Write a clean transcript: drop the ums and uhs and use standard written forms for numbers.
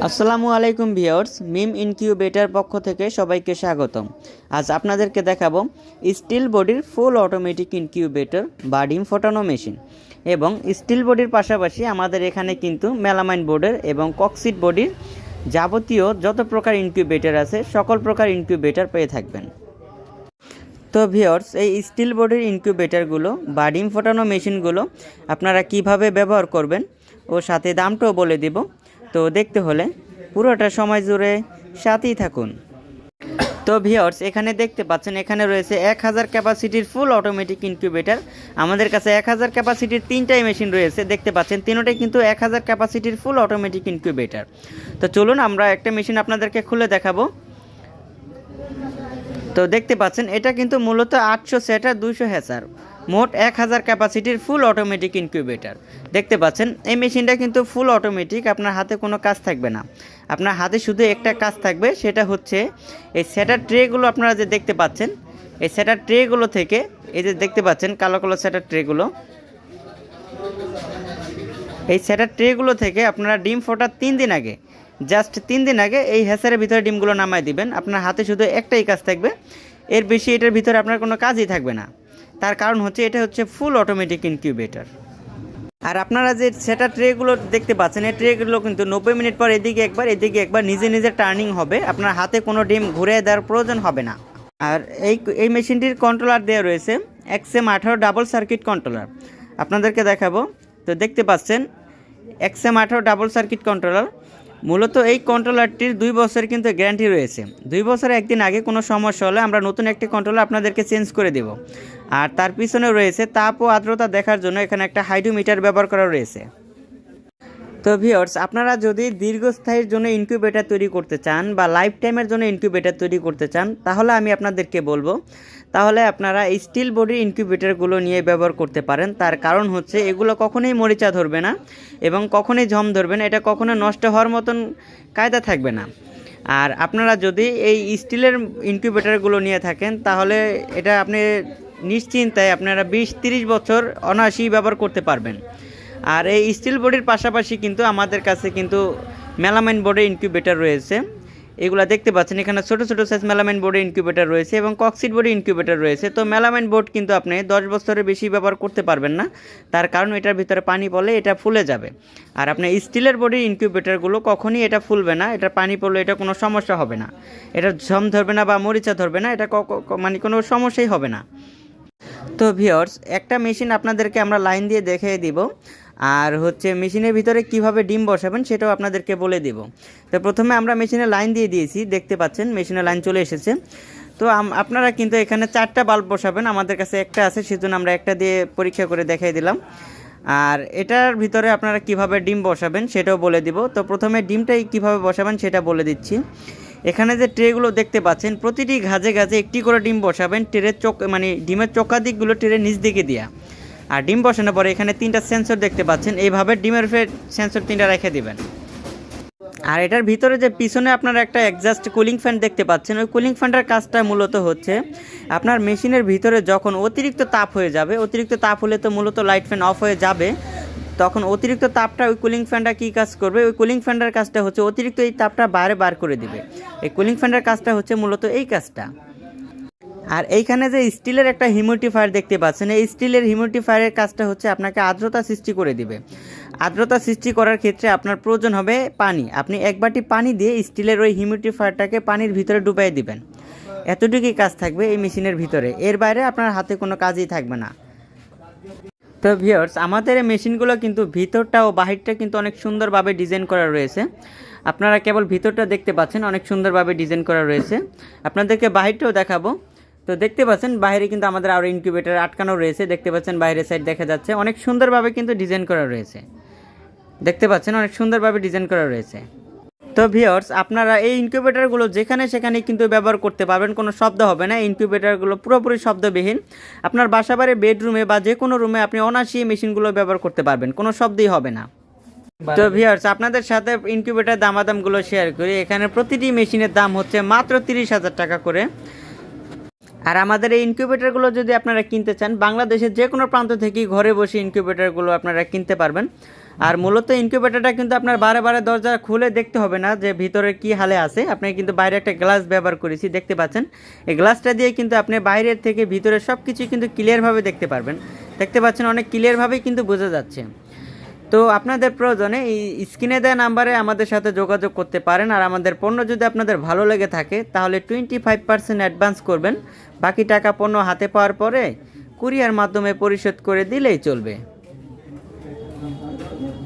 আসসালামু আলাইকুম ভিউয়ার্স, মিম ইনকিউবেটর পক্ষ থেকে সবাইকে স্বাগতম। আজ আপনাদেরকে দেখাবো স্টিল বডির ফুল অটোমেটিক ইনকিউবেটর বা ডিম ফোটানো মেশিন। এবং স্টিল বডির পাশাপাশি আমাদের এখানে কিন্তু মেলামাইন বোর্ডের এবং ককসিট বডির যাবতীয় যত প্রকার ইনকিউবেটর আছে সকল প্রকার ইনকিউবেটর পেয়ে থাকবেন। তো ভিউয়ার্স, এই স্টিল বডির ইনকিউবেটরগুলো বা ডিম ফোটানো মেশিনগুলো আপনারা কিভাবে ব্যবহার করবেন ও সাথে দামটাও বলে দিব। তো দেখতে হলে পুরোটা সময় জুড়ে সাথেই থাকুন। তো ভিউয়ার্স, এখানে দেখতে পাচ্ছেন এখানে রয়েছে 1000 ক্যাপাসিটির ফুল অটোমেটিক ইনকিউবেটর। আমাদের কাছে 1000 ক্যাপাসিটির তিনটাই মেশিন রয়েছে, দেখতে পাচ্ছেন তিনটাই কিন্তু 1000 ক্যাপাসিটির ফুল অটোমেটিক ইনকিউবেটর। তো চলুন আমরা একটা মেশিন আপনাদেরকে খুলে দেখাবো। তো দেখতে পাচ্ছেন এটা কিন্তু মূলত 800 সেটার 200 হ্যাচার, মোট 1000 ক্যাপাসিটির ফুল অটোমেটিক ইনকিউবেটর। দেখতে পাচ্ছেন এই মেশিনটা কিন্তু ফুল অটোমেটিক, আপনার হাতে কোনো কাজ থাকবে না। আপনার হাতে শুধু একটা কাজ থাকবে, সেটা হচ্ছে এই সেটার ট্রেগুলো আপনারা যে দেখতে পাচ্ছেন, এই সেটার ট্রেগুলো থেকে এই যে দেখতে পাচ্ছেন কালো কালো সেটার ট্রেগুলো, এই সেটার ট্রেগুলো থেকে আপনারা ডিম ফোটার 3 দিন আগে, জাস্ট 3 দিন আগে এই হ্যাচারের ভিতরে ডিমগুলো নামায় দিবেন। আপনার হাতে শুধু একটাই কাজ থাকবে, এর বেশি এটার ভিতরে আপনার কোনো কাজই থাকবে না। তার কারণ হচ্ছে এটা হচ্ছে ফুল অটোমেটিক ইনকিউবেটর। আর আপনারা যে সেটা ট্রেগুলো দেখতে পাচ্ছেন, এই ট্রেগুলো কিন্তু 90 মিনিট পর এদিকে একবার নিজে নিজে টার্নিং হবে, আপনার হাতে কোনো ডিম ঘুরে দেওয়ার প্রয়োজন হবে না। আর এই মেশিনটির কন্ট্রোলার দেওয়া রয়েছে XM18 ডাবল সার্কিট কন্ট্রোলার, আপনাদেরকে দেখাবো। তো দেখতে পাচ্ছেন XM18 ডাবল সার্কিট কন্ট্রোলার। মূলত এই কন্ট্রোলারটির 2 বছরের কিন্তু গ্যারান্টি রয়েছে। 2 বছরের একদিন আগে কোনো সমস্যা হলে আমরা নতুন একটি কন্ট্রোলার আপনাদেরকে চেঞ্জ করে দেব। আর তার পিছনে রয়েছে তাপ ও আর্দ্রতা দেখার জন্য এখানে একটা হাইড্রোমিটার ব্যবহার করা রয়েছে। তো ভিউয়ার্স, আপনারা যদি দীর্ঘস্থায়ীর জন্য ইনকিউবেটর তৈরি করতে চান বা লাইফ টাইমের জন্য ইনকিউবেটর তৈরি করতে চান, তাহলে আমি আপনাদেরকে বলবো তাহলে আপনারা এই স্টিল বডির ইনকিউবেটরগুলো নিয়ে ব্যবহার করতে পারেন। তার কারণ হচ্ছে এগুলো কখনোই মরিচা ধরবে না এবং কখনোই ঝম ধরবে না, এটা কখনো নষ্ট হওয়ার মতন কায়দা থাকবে না। আর আপনারা যদি এই স্টিলের ইনকিউবেটরগুলো নিয়ে থাকেন, তাহলে এটা আপনি নিশ্চিন্তায় আপনারা 20-30 বছর অনায়াসেই ব্যবহার করতে পারবেন। আর এই স্টিল বডির পাশাপাশি কিন্তু আমাদের কাছে কিন্তু মেলামাইন বোর্ডের ইনকিউবেটর রয়েছে। এগুলো দেখতে পাচ্ছেন এখানে ছোটো ছোটো সাইজ মেলামাইন বোর্ডের ইনকিউবেটর রয়েছে এবং ককসিট বোর্ডের ইনকিউবেটর রয়েছে। তো মেলামাইন বোর্ড কিন্তু আপনি 10 বছরের বেশি ব্যবহার করতে পারবেন না, তার কারণ এটার ভিতরে পানি পড়লে এটা ফুলে যাবে। আর আপনার স্টিলের বডির ইনকিউবেটরগুলো কখনই এটা ফুলবে না, এটা পানি পড়লে এটা কোনো সমস্যা হবে না, এটা ঝম ধরবে না বা মরিচা ধরবে না, এটা মানে কোনো সমস্যাই হবে না। তো ভিউয়ার্স, একটা মেশিন আপনাদেরকে আমরা লাইন দিয়ে দেখিয়ে দিব, আর হচ্ছে মেশিনের ভিতরে কিভাবে ডিম বসাবেন সেটাও আপনাদেরকে বলে দিব। তো প্রথমে আমরা মেশিনে লাইন দিয়ে দিয়েছি, দেখতে পাচ্ছেন মেশিনে লাইন চলে এসেছে। তো আপনারা কিন্তু এখানে 4টা বাল্ব বসাবেন, আমাদের কাছে একটা আছে সেজন্য আমরা একটা দিয়ে পরীক্ষা করে দেখিয়ে দিলাম। আর এটার ভিতরে আপনারা কিভাবে ডিম বসাবেন সেটাও বলে দিব। তো প্রথমে ডিমটাই কিভাবে বসাবেন সেটা বলে দিচ্ছি। এখানে যে ট্রেগুলো দেখতে পাচ্ছেন, প্রতিটি ঘাজে ঘাজে একটি করে ডিম বসাবেন, ট্রের মানে ডিমের চোখা দিকগুলো ট্রের নিচ দিকে দেওয়া। আর ডিম বসানোর পরে এখানে 3টা সেন্সর দেখতে পাচ্ছেন, এইভাবে ডিমের সেন্সর 3টা রেখে দিবেন। আর এটার ভিতরে যে পিছনে আপনারা একটা এক্সস্ট কুলিং ফ্যান দেখতে পাচ্ছেন, ওই কুলিং ফ্যানটার কাজটা মূলত হচ্ছে আপনার মেশিনের ভিতরে যখন অতিরিক্ত তাপ হয়ে যাবে, অতিরিক্ত তাপ হলে তো মূলত লাইট ফ্যান অফ হয়ে যাবে, তখন অতিরিক্ত তাপটা ওই কুলিং ফ্যানটা কী কাজ করবে, ওই কুলিং ফ্যানটার কাজটা হচ্ছে অতিরিক্ত এই তাপটা বাইরে বার করে দিবে। এই কুলিং ফ্যানটার কাজটা হচ্ছে মূলত এই কাজটা। আর এইখানে যে স্টিলের একটা হিউমিডিফায়ার দেখতে পাচ্ছেন, এই স্টিলের হিউমিডিফায়ারের কাজটা হচ্ছে আপনাকে আর্দ্রতা সৃষ্টি করে দিবে। আর্দ্রতা সৃষ্টি করার ক্ষেত্রে আপনার প্রয়োজন হবে পানি। আপনি 1 বাটি পানি দিয়ে স্টিলের ওই হিউমিডিফায়ারটাকে পানির ভিতরে ডুবাই দিবেন, এতটুকুই কাজ থাকবে এই মেশিনের ভিতরে, এর বাইরে আপনার হাতে কোনো কাজই থাকবে না। তো ভিউয়ার্স, আমাদের এই মেশিনগুলো কিন্তু ভিতরটা ও বাহিরটা কিন্তু অনেক সুন্দরভাবে ডিজাইন করা রয়েছে। আপনারা কেবল ভিতরটা দেখতে পাচ্ছেন, অনেক সুন্দরভাবে ডিজাইন করা রয়েছে। আপনাদেরকে বাহিরটাও দেখাবো। তো দেখতে পাচ্ছেন বাইরে কিন্তু আমাদের আরও ইনকিউবেটর আটকানো রয়েছে, দেখতে পাচ্ছেন বাইরের সাইড দেখা যাচ্ছে, অনেক সুন্দরভাবে কিন্তু ডিজাইন করা রয়েছে, দেখতে পাচ্ছেন অনেক সুন্দরভাবে ডিজাইন করা রয়েছে। তো ভিউয়ার্স, আপনারা এই ইনকিউবেটরগুলো যেখানে সেখানে কিন্তু ব্যবহার করতে পারবেন, কোনো শব্দ হবে না। ইনকিউবেটরগুলো পুরোপুরি শব্দবিহীন, আপনার বাসাবাড়ি বেডরুমে বা যে কোনো রুমে আপনি অনায়াসেই মেশিনগুলো ব্যবহার করতে পারবেন, কোনো শব্দই হবে না। তো ভিউয়ার্স, আপনাদের সাথে ইনকিউবেটর দামাদামগুলো শেয়ার করি। এখানে প্রতিটি মেশিনের দাম হচ্ছে মাত্র 30,000 টাকা করে। আর আমাদের এই ইনকিউবেটরগুলো যদি আপনারা কিনতে চান, বাংলাদেশের যে কোনো প্রান্ত থেকেই ঘরে বসে ইনকিউবেটরগুলো আপনারা কিনতে পারবেন। আর মূলত ইনকিউবেটরটা কিন্তু আপনার বারে বারে দরজা খুলে দেখতে হবে না যে ভিতরে কি হালে আছে। আপনি কিন্তু বাইরে একটা গ্লাস ব্যবহার করেছি, দেখতে পাচ্ছেন। এই গ্লাসটা দিয়ে কিন্তু আপনি বাইরের থেকে ভিতরে সব কিছুই কিন্তু ক্লিয়ারভাবে দেখতে পারবেন। দেখতে পাচ্ছেন অনেক ক্লিয়ারভাবেই কিন্তু বোঝা যাচ্ছে। তো আপনাদের প্রয়োজনে এই স্ক্রিনে দেওয়া নাম্বারে আমাদের সাথে যোগাযোগ করতে পারেন। আর আমাদের পণ্য যদি আপনাদের ভালো লেগে থাকে তাহলে 25% অ্যাডভান্স করবেন, বাকি টাকা পণ্য হাতে পাওয়ার পরে কুরিয়ার মাধ্যমে পরিশোধ করে দিলেই চলবে।